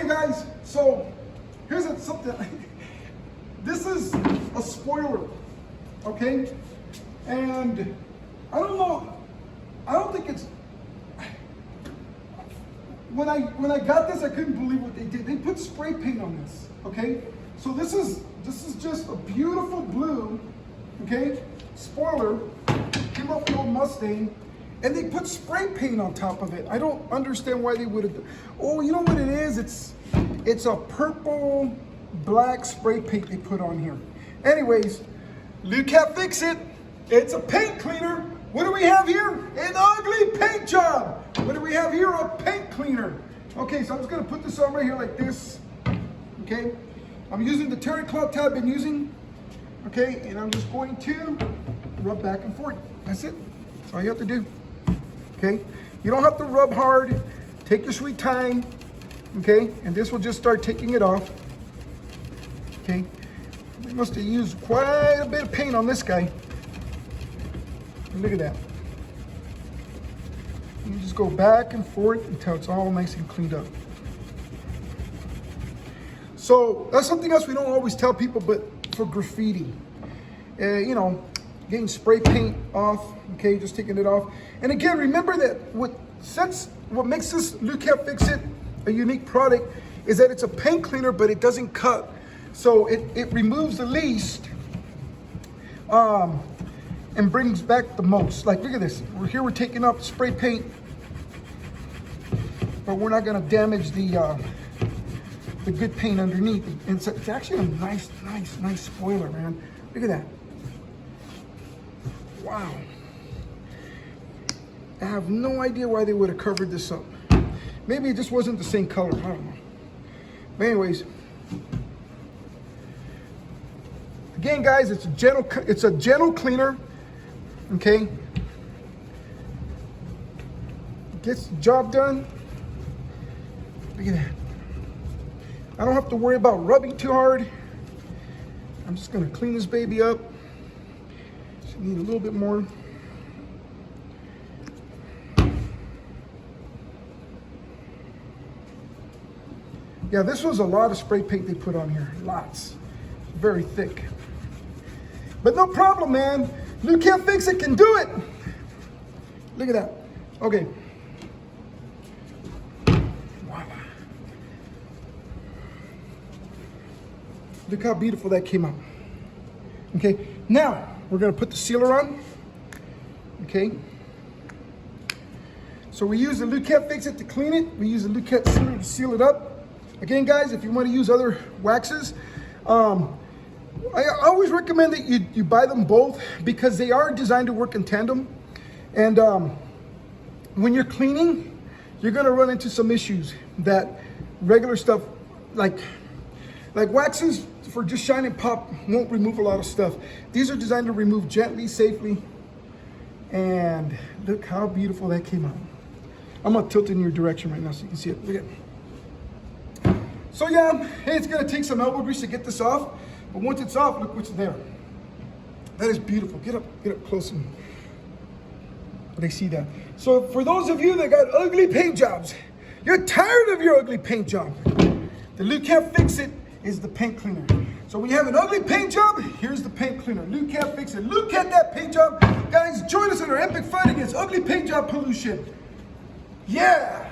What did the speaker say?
Okay guys, so here's something. This is a spoiler, okay? And I don't know, I don't think it's, when I got this, I couldn't believe what they did. They put spray paint on this, okay? So this is just a beautiful blue, okay? Spoiler, came off the old Mustang, and they put spray paint on top of it. I don't understand why they would have. Oh, you know what it is? It's a purple black spray paint they put on here. Anyways, Lukat Fix It. It's a paint cleaner. What do we have here? An ugly paint job. What do we have here? A paint cleaner. Okay, so I'm just gonna put this on right here like this. Okay, I'm using the terry cloth tab I've been using. Okay, and I'm just going to rub back and forth. That's it. That's all you have to do. Okay, you don't have to rub hard. Take your sweet time. Okay, and this will just start taking it off. Okay, they must have used quite a bit of paint on this guy. Look at that. You just go back and forth until it's all nice and cleaned up. So that's something else we don't always tell people, but for graffiti, you know, getting spray paint off, okay, just taking it off. And again, remember that what makes this Lukat Fix It a unique product is that it's a paint cleaner, but it doesn't cut. So it removes the least and brings back the most. Like, look at this. We're taking off spray paint, but we're not gonna damage the good paint underneath. And so it's actually a nice spoiler, man. Look at that. Wow. I have no idea why they would have covered this up. Maybe it just wasn't the same color, I don't know. But anyways, again guys, it's a gentle cleaner, okay? Gets the job done. Look at that. I don't have to worry about rubbing too hard. I'm just gonna clean this baby up. Just need a little bit more. Yeah, this was a lot of spray paint they put on here, lots, very thick. But no problem, man. Lukat Fix It can do it. Look at that. Okay. Voila. Look how beautiful that came out. Okay, now we're gonna put the sealer on. Okay. So we use the Lukat Fix It to clean it. We use the Lukat sealer to seal it up. Again, guys, if you want to use other waxes, I always recommend that you buy them both because they are designed to work in tandem. And when you're cleaning, you're going to run into some issues that regular stuff, like waxes for just shine and pop, won't remove a lot of stuff. These are designed to remove gently, safely. And look how beautiful that came out. I'm going to tilt in your direction right now so you can see it. Look at it. So yeah, hey, it's gonna take some elbow grease to get this off, but once it's off, look what's there. That is beautiful. Get up close and they see that. So for those of you that got ugly paint jobs, you're tired of your ugly paint job, the Lukat Fix It is the paint cleaner. So when you have an ugly paint job, here's the paint cleaner. Lukat Fix It. Look at that paint job. Guys, join us in our epic fight against ugly paint job pollution. Yeah!